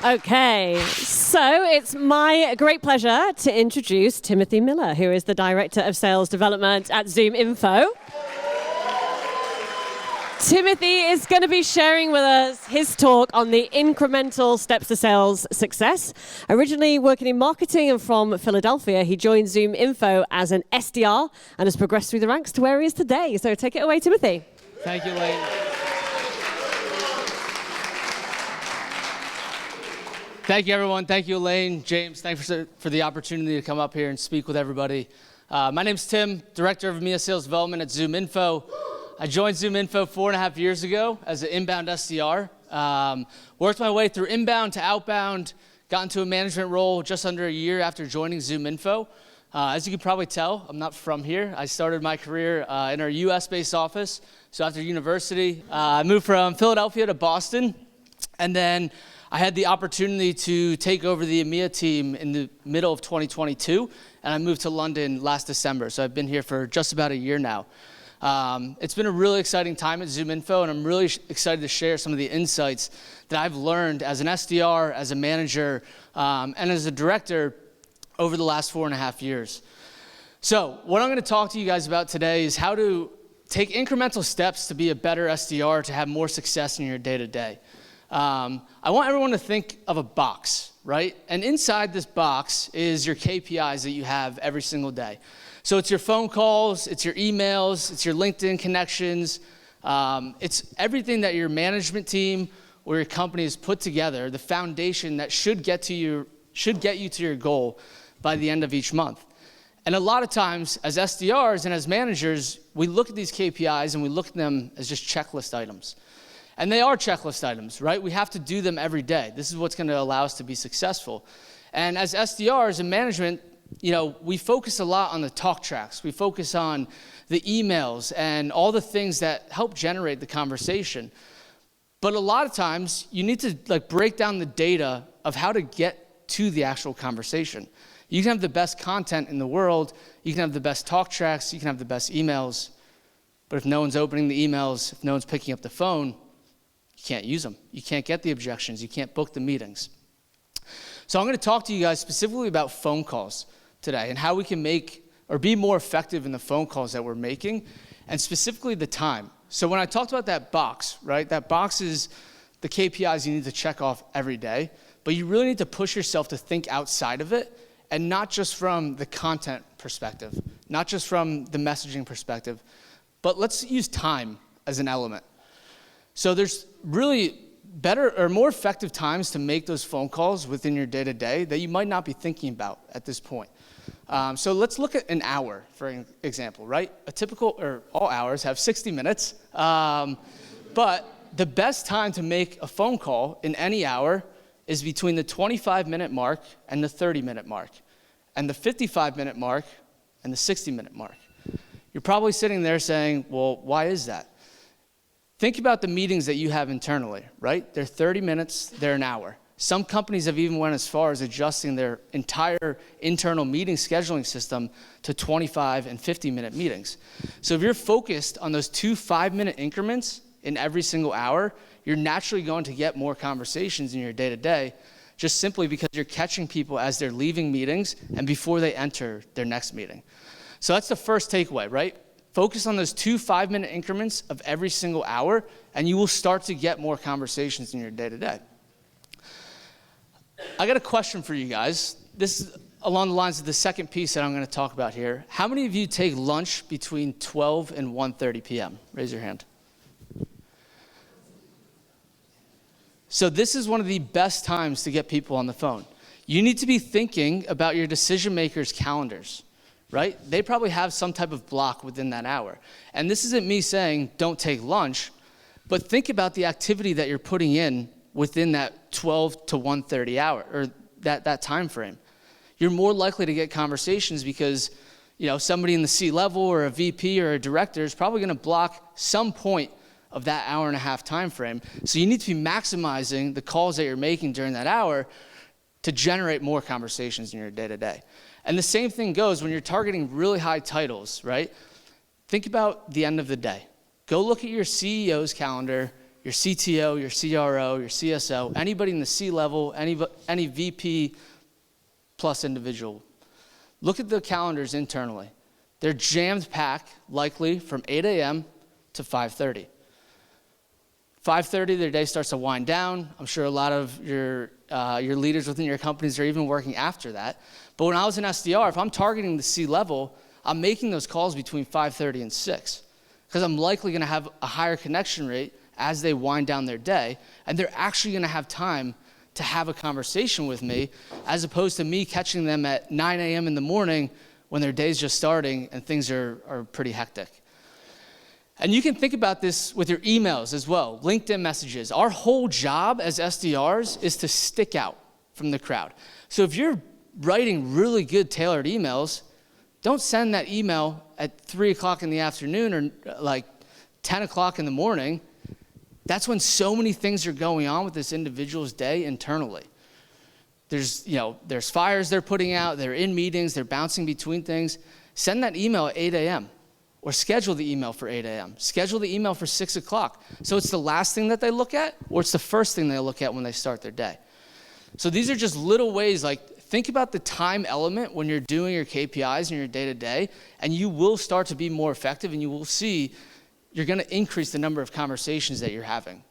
Okay, so it's my great pleasure to introduce Timothy Miller, who is the Director of Sales Development at Zoominfo. Timothy is going to be sharing with us his talk on the incremental steps to sales success. Originally working in marketing and from Philadelphia, he joined Zoominfo as an SDR and has progressed through the ranks to where he is today. So take it away, Timothy. Thank you, Lane. Thank you, everyone. Thank you, Elaine, James. Thanks for the opportunity to come up here and speak with everybody. My name's Tim, Director of EMEA Sales Development at Zoominfo. I joined Zoominfo 4.5 years ago as an inbound SDR. Worked my way through inbound to outbound, got into a management role just under a year after joining Zoominfo. As you can probably tell, I'm not from here. I started my career in our US-based office. So after university, I moved from Philadelphia to Boston, and then I had the opportunity to take over the EMEA team in the middle of 2022, and I moved to London last December. So I've been here for just about a year now. It's been a really exciting time at Zoominfo, and I'm really excited to share some of the insights that I've learned as an SDR, as a manager, and as a director over the last 4.5 years. So what I'm going to talk to you guys about today is how to take incremental steps to be a better SDR, to have more success in your day-to-day. I want everyone to think of a box, right? And inside this box is your KPIs that you have every single day. So it's your phone calls, it's your emails, it's your LinkedIn connections, it's everything that your management team or your company has put together, the foundation that should get you to your goal by the end of each month. And a lot of times, as SDRs and as managers, we look at these KPIs and we look at them as just checklist items. And they are checklist items, right? We have to do them every day. This is what's going to allow us to be successful. And as SDRs and management, we focus a lot on the talk tracks. We focus on the emails and all the things that help generate the conversation. But a lot of times, you need to break down the data of how to get to the actual conversation. You can have the best content in the world. You can have the best talk tracks. You can have the best emails. But if no one's opening the emails, if no one's picking up the phone, you can't use them. You can't get the objections. You can't book the meetings. So I'm going to talk to you guys specifically about phone calls today and how we can make or be more effective in the phone calls that we're making, and specifically the time. So when I talked about that box, right, that box is the KPIs you need to check off every day, but you really need to push yourself to think outside of it, and not just from the content perspective, not just from the messaging perspective, but let's use time as an element. So there's really better or more effective times to make those phone calls within your day-to-day that you might not be thinking about at this point. So let's look at an hour, for example, right? All hours have 60 minutes, but the best time to make a phone call in any hour is between the 25-minute mark and the 30-minute mark, and the 55-minute mark and the 60-minute mark. You're probably sitting there saying, well, why is that? Think about the meetings that you have internally, right? They're 30 minutes, they're an hour. Some companies have even went as far as adjusting their entire internal meeting scheduling system to 25 and 50-minute meetings. So if you're focused on those 2 5-minute increments in every single hour, you're naturally going to get more conversations in your day-to-day, just simply because you're catching people as they're leaving meetings and before they enter their next meeting. So that's the first takeaway, right? Focus on those 2 5-minute increments of every single hour, and you will start to get more conversations in your day-to-day. I got a question for you guys. This is along the lines of the second piece that I'm going to talk about here. How many of you take lunch between 12 and 1:30 p.m.? Raise your hand. So this is one of the best times to get people on the phone. You need to be thinking about your decision makers' calendars, right? They probably have some type of block within that hour. And this isn't me saying don't take lunch, but think about the activity that you're putting in within that 12 to 1:30 hour, or that time frame. You're more likely to get conversations because somebody in the C-level or a VP or a director is probably going to block some point of that hour and a half time frame. So you need to be maximizing the calls that you're making during that hour to generate more conversations in your day-to-day. And the same thing goes when you're targeting really high titles, right? Think about the end of the day. Go look at your CEO's calendar, your CTO, your CRO, your CSO, anybody in the C-level, any VP plus individual. Look at the calendars internally. They're jammed packed, likely from 8 a.m. to 5:30. 5:30, their day starts to wind down. I'm sure a lot of your leaders within your companies are even working after that. But when I was in SDR, if I'm targeting the C-level, I'm making those calls between 5:30 and 6 because I'm likely going to have a higher connection rate as they wind down their day, and they're actually going to have time to have a conversation with me as opposed to me catching them at 9 a.m. in the morning when their day's just starting and things are pretty hectic. And you can think about this with your emails as well, LinkedIn messages. Our whole job as SDRs is to stick out from the crowd. So if you're writing really good tailored emails, don't send that email at 3 o'clock in the afternoon or like 10 o'clock in the morning. That's when so many things are going on with this individual's day internally. There's fires they're putting out, they're in meetings, they're bouncing between things. Send that email at 8 a.m. or schedule the email for 8 a.m. Schedule the email for 6 o'clock. So it's the last thing that they look at or it's the first thing they look at when they start their day. So these are just little ways, like think about the time element when you're doing your KPIs in your day-to-day, and you will start to be more effective and you will see you're going to increase the number of conversations that you're having.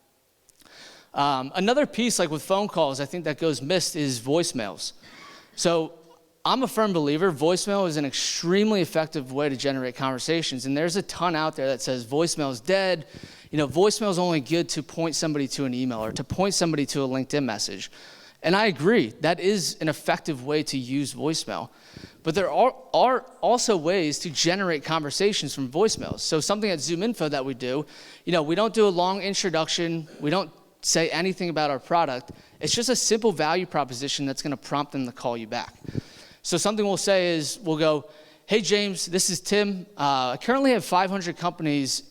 Another piece, like with phone calls, I think that goes missed is voicemails. So I'm a firm believer voicemail is an extremely effective way to generate conversations, and there's a ton out there that says voicemail is dead. Voicemail is only good to point somebody to an email or to point somebody to a LinkedIn message. And I agree, that is an effective way to use voicemail. But there are also ways to generate conversations from voicemails. So something at Zoominfo that we do, we don't do a long introduction. We don't say anything about our product. It's just a simple value proposition that's going to prompt them to call you back. So something we'll say is, we'll go, hey, James, this is Tim. I currently have 500 companies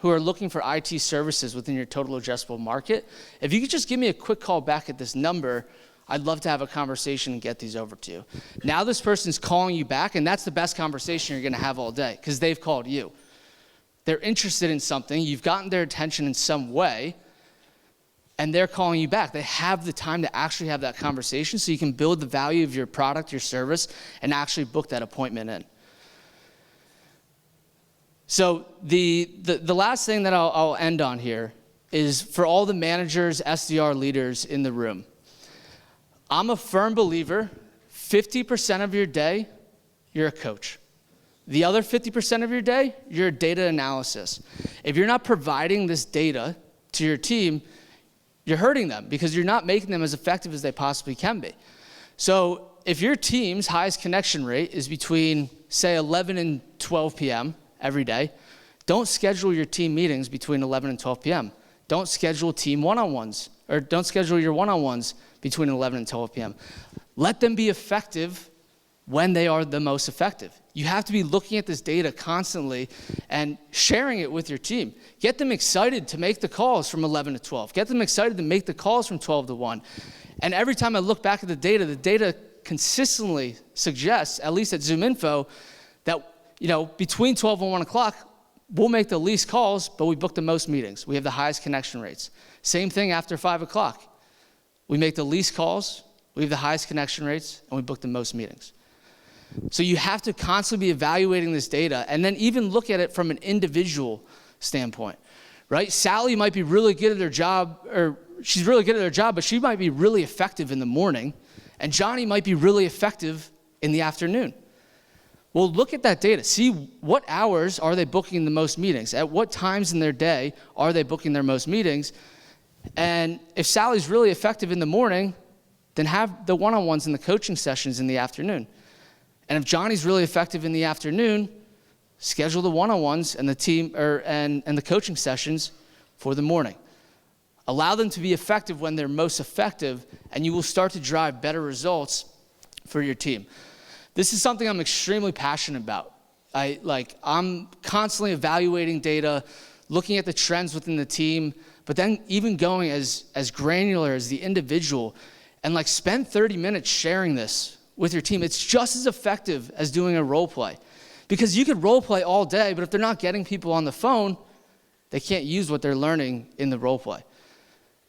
who are looking for IT services within your total addressable market. If you could just give me a quick call back at this number, I'd love to have a conversation and get these over to you. Now this person's calling you back, and that's the best conversation you're going to have all day because they've called you. They're interested in something. You've gotten their attention in some way, and they're calling you back. They have the time to actually have that conversation so you can build the value of your product, your service, and actually book that appointment in. So the last thing that I'll end on here is for all the managers, SDR leaders in the room. I'm a firm believer, 50% of your day, you're a coach. The other 50% of your day, you're a data analysis. If you're not providing this data to your team, you're hurting them because you're not making them as effective as they possibly can be. So if your team's highest connection rate is between, say, 11 and 12 p.m. every day, don't schedule your team meetings between 11 and 12 p.m. Don't schedule team one-on-ones, or don't schedule your one-on-ones between 11 and 12 p.m. Let them be effective when they are the most effective. You have to be looking at this data constantly and sharing it with your team. Get them excited to make the calls from 11 to 12. Get them excited to make the calls from 12 to 1. And every time I look back at the data consistently suggests, at least at Zoominfo, that between 12 and 1 o'clock, we'll make the least calls, but we book the most meetings. We have the highest connection rates. Same thing after 5 o'clock. We make the least calls, we have the highest connection rates, and we book the most meetings. So you have to constantly be evaluating this data and then even look at it from an individual standpoint, right? Sally might be really good at their job, or she's really good at their job, but she might be really effective in the morning, and Johnny might be really effective in the afternoon. Well, look at that data. See what hours are they booking the most meetings? At what times in their day are they booking their most meetings? And if Sally's really effective in the morning, then have the one-on-ones and the coaching sessions in the afternoon. And if Johnny's really effective in the afternoon, schedule the one-on-ones and the team and the coaching sessions for the morning. Allow them to be effective when they're most effective, and you will start to drive better results for your team. This is something I'm extremely passionate about. I'm constantly evaluating data, looking at the trends within the team, but then even going as granular as the individual, and spend 30 minutes sharing this with your team. It's just as effective as doing a role play, because you could role play all day, but if they're not getting people on the phone, they can't use what they're learning in the role play.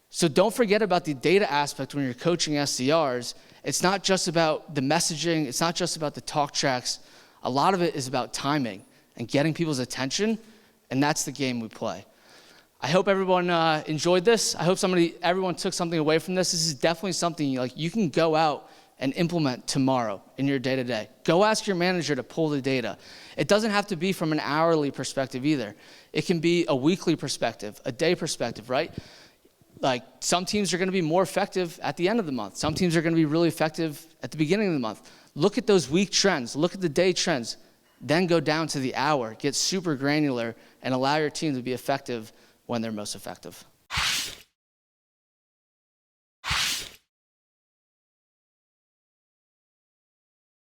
So don't forget about the data aspect when you're coaching SDRs. It's not just about the messaging. It's not just about the talk tracks. A lot of it is about timing and getting people's attention, and that's the game we play. I hope everyone enjoyed this. I hope everyone took something away from this. This is definitely something you can go out and implement tomorrow in your day-to-day. Go ask your manager to pull the data. It doesn't have to be from an hourly perspective either. It can be a weekly perspective, a day perspective, right? Like some teams are going to be more effective at the end of the month. Some teams are going to be really effective at the beginning of the month. Look at those week trends. Look at the day trends. Then go down to the hour. Get super granular and allow your team to be effective when they're most effective.